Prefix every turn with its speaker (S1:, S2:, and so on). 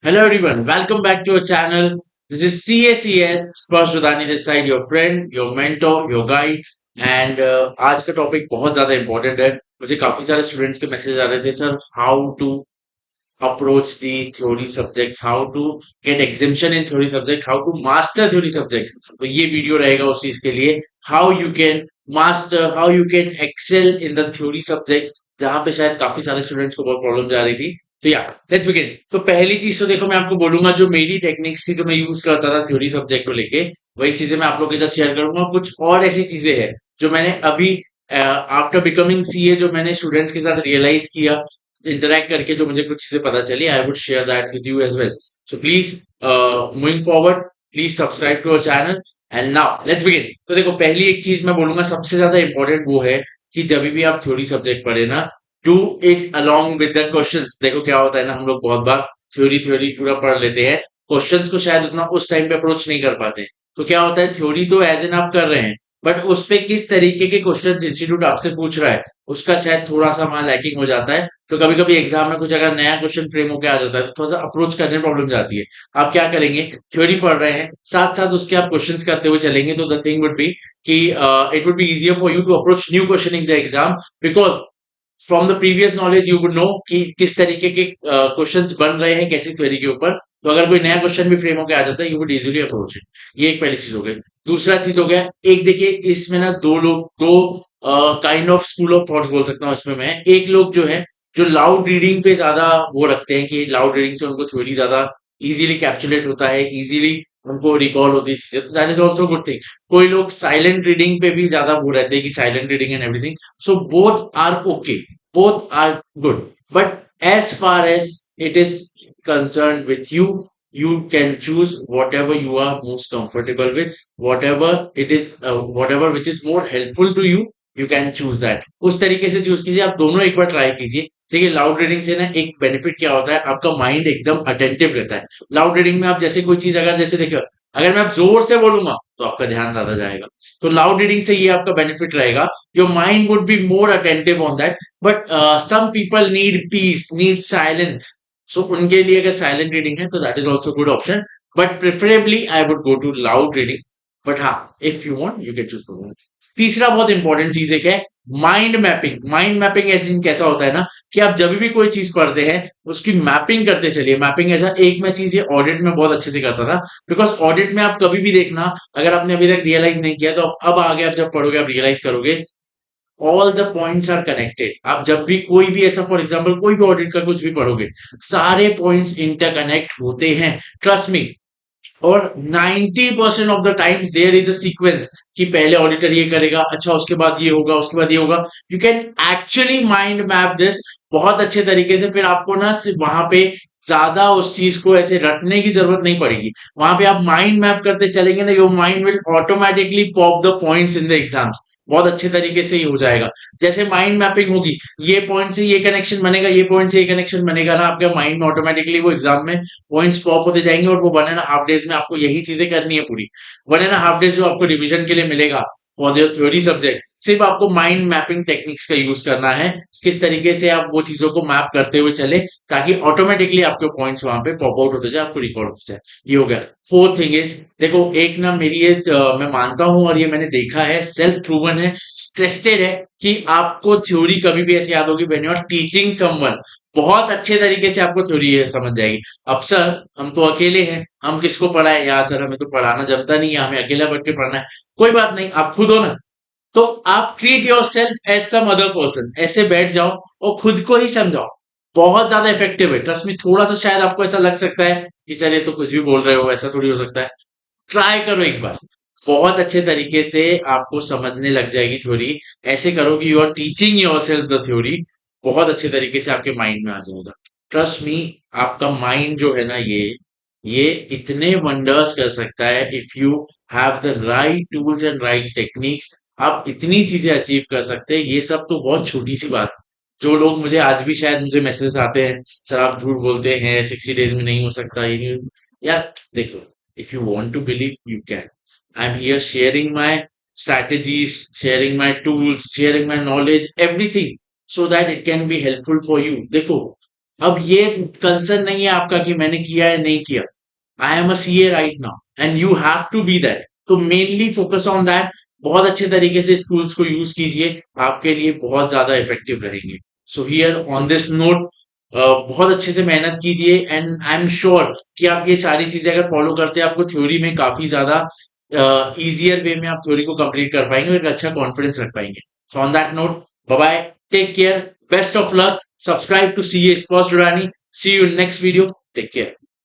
S1: Hello everyone, welcome back to our channel. This is CACS, Sparsh Jodani this side, your friend, your mentor, your guide. And आज का topic बहुत ज्यादा important है। मुझे काफी सारे स्टूडेंट्स के मैसेज आ रहे थे, sir how to approach the theory subjects, how to get exemption in theory subject, how to master theory subjects। तो ये वीडियो रहेगा उस चीज के लिए, how you can master, how you can excel in the theory subjects, जहाँ पे शायद काफी सारे स्टूडेंट्स को बहुत प्रॉब्लम जा रही थी। तो या लेट्स बिगिन। तो पहली चीज तो देखो, मैं आपको बोलूंगा जो मेरी टेक्निक्स थी जो मैं यूज करता था थ्योरी सब्जेक्ट को लेके, वही चीजें मैं आप लोगों के साथ शेयर करूंगा। कुछ और ऐसी चीजें हैं जो मैंने अभी आफ्टर बिकमिंग सीए जो मैंने स्टूडेंट्स के साथ रियलाइज किया, इंटरैक्ट करके जो मुझे कुछ चीजें पता चली, I would share that with you as well. So please moving forward, please subscribe to our channel. And now let's begin. तो देखो, पहली एक चीज मैं बोलूंगा सबसे ज्यादा इंपॉर्टेंट वो है कि जब भी आप थ्योरी सब्जेक्ट पढ़े ना, do it along with the questions. देखो क्या होता है ना, हम लोग बहुत बार थ्योरी थ्योरी पूरा पढ़ लेते हैं, क्वेश्चंस को शायद उतना उस टाइम पे अप्रोच नहीं कर पाते। तो क्या होता है, थ्योरी तो एज एन आप कर रहे हैं, बट उस पे किस तरीके के क्वेश्चन इंस्टीट्यूट आपसे पूछ रहा है, उसका शायद थोड़ा सा वहां लैकिंग हो जाता है। तो कभी कभी एग्जाम में कुछ अगर नया क्वेश्चन फ्रेम होकर आ जाता है तो थोड़ा सा अप्रोच करने में प्रॉब्लम जाती है। आप क्या करेंगे, थ्योरी पढ़ रहे हैं, साथ साथ उसके आप क्वेश्चंस करते हुए चलेंगे, तो द थिंग वुड बी कि it would be easier for you to approach new question in the exam, because from the previous knowledge you would know कि किस तरीके के क्वेश्चंस बन रहे हैं कैसी थ्योरी के ऊपर। तो अगर कोई नया क्वेश्चन भी फ्रेम होकर आ जाता है, you would easily approach it. ये एक पहली चीज हो गई। दूसरा चीज हो गया, एक देखिए इसमें ना दो लोग, दो kind of school of thoughts बोल सकता हूँ इसमें मैं। एक लोग जो है जो लाउड रीडिंग पे ज्यादा वो रखते हैं कि लाउड रीडिंग से उनको थ्योरी ज्यादा इजीली कैप्चुलेट होता है, इजीली उनको रिकॉल होती है चीजें, that is also good thing. कोई लोग साइलेंट रीडिंग पे भी ज्यादा वो रहते हैं कि silent reading and everything. So both are okay, both are good, but as far as it is concerned with you, you can choose whatever you are most comfortable with, whatever it is, whatever which is more helpful to you, you can choose that। उस तरीके से choose कीजिए। आप दोनों एक बार try कीजिए। देखिए, loud reading से ना एक बेनिफिट क्या होता है, आपका माइंड एकदम अटेंटिव रहता है। लाउड रीडिंग में आप जैसे कोई चीज अगर जैसे देखिए, अगर मैं आप जोर से बोलूंगा तो आपका ध्यान ज्यादा जाएगा। तो लाउड रीडिंग से ये आपका बेनिफिट रहेगा, your mind would be more attentive on that. But some people need peace, need silence. So उनके लिए अगर साइलेंट रीडिंग है तो that is also good option, but preferably I would go to loud reading. But हाँ, if you want you can choose. तीसरा बहुत important चीज एक है, माइंड मैपिंग। माइंड मैपिंग ऐसे कैसा होता है ना, कि आप जब भी कोई चीज पढ़ते हैं उसकी मैपिंग करते चलिए। मैपिंग ऐसा एक मैं चीज ये ऑडिट में बहुत अच्छे से करता था, बिकॉज ऑडिट में आप कभी भी देखना, अगर आपने अभी तक रियलाइज नहीं किया तो अब आगे आप जब पढ़ोगे आप रियलाइज करोगे, all the points are connected. आप जब भी कोई भी ऐसा फॉर एग्जाम्पल कोई भी ऑडिट का कुछ भी पढ़ोगे, सारे पॉइंट्स इंटरकनेक्ट होते हैं, ट्रस्ट मी। और 90% of the times there is a sequence कि पहले ऑडिटर ये करेगा, अच्छा उसके बाद ये होगा, उसके बाद ये होगा। You can actually mind map this बहुत अच्छे तरीके से। फिर आपको ना सिर्फ वहां पे ज्यादा उस चीज को ऐसे रटने की जरूरत नहीं पड़ेगी। वहां पे आप माइंड मैप करते चलेंगे ना, your mind will automatically pop the points in the exams. बहुत अच्छे तरीके से ही हो जाएगा। जैसे माइंड मैपिंग होगी, ये पॉइंट से ये कनेक्शन बनेगा, ये पॉइंट से ये कनेक्शन बनेगा ना, आपके माइंड में ऑटोमेटिकली वो एग्जाम में पॉइंट्स पॉप होते जाएंगे। और वो 1.5 डेज में आपको यही चीजें करनी है पूरी। 1.5 डेज जो आपको रिवीजन के लिए मिलेगा फॉर योर थ्योरी सब्जेक्ट, सिर्फ आपको माइंड मैपिंग टेक्निक्स का यूज करना है। किस तरीके से आप वो चीजों को मैप करते हुए चले ताकि ऑटोमेटिकली आपके पॉइंट्स वहां पे पॉप आउट होते जाए, आपको रिकॉर्ड हो जाए। ये हो गया। फोर्थ थिंग इज, देखो एक ना मेरी ये मैं मानता हूं और ये मैंने देखा है, सेल्फ प्रूवन है, टेस्टेड है, कि आपको थ्योरी कभी भी ऐसे याद होगी when you are teaching someone, बहुत अच्छे तरीके से आपको थ्योरी समझ जाएगी। अब सर हम तो अकेले हैं, हम किसको पढ़ाए यार, सर हमें तो पढ़ाना जमता नहीं है, हमें अकेला बैठ के पढ़ना है। कोई बात नहीं, आप खुद हो ना, तो आप treat yourself as some other person, ऐसे बैठ जाओ और खुद को ही समझाओ। बहुत ज्यादा इफेक्टिव है, ट्रस्ट में। थोड़ा सा शायद आपको ऐसा लग सकता है कि सर ये तो कुछ भी बोल रहे हो, ऐसा थोड़ी हो सकता है। ट्राई करो एक बार, बहुत अच्छे तरीके से आपको समझने लग जाएगी थ्योरी। ऐसे करो कि you are teaching yourself the theory, बहुत अच्छे तरीके से आपके माइंड में आ जाएगा। ट्रस्ट मी, आपका माइंड जो है ना, ये इतने वंडर्स कर सकता है if you have the right tools and right techniques. आप इतनी चीजें अचीव कर सकते हैं, ये सब तो बहुत छोटी सी बात है। जो लोग मुझे आज भी शायद मुझे मैसेजेस आते हैं, सर आप झूठ बोलते हैं, 60 डेज में नहीं हो सकता ये नहीं। यार देखो, if you want to believe, you can। I'm here sharing my strategies, sharing my tools, sharing my knowledge, everything, so that it can be helpful for you। देखो, अब ये कंसर्न नहीं है आपका कि मैंने किया या नहीं किया। I am a CA right now and you have to be that. तो मेनली फोकस ऑन दैट। बहुत अच्छे तरीके से इस टूल्स को यूज कीजिए, आपके लिए बहुत ज्यादा इफेक्टिव रहेंगे। So here on this note, बहुत अच्छे से मेहनत कीजिए एंड आई एम श्योर कि आप ये सारी चीजें अगर फॉलो करते हैं आपको थ्योरी में काफी ज्यादा इजियर वे में आप थ्योरी को कंप्लीट कर पाएंगे और एक अच्छा कॉन्फिडेंस रख पाएंगे। So on that note, bye bye, take care, best of luck, subscribe to C A spouse Durrani, see you in next video, take care.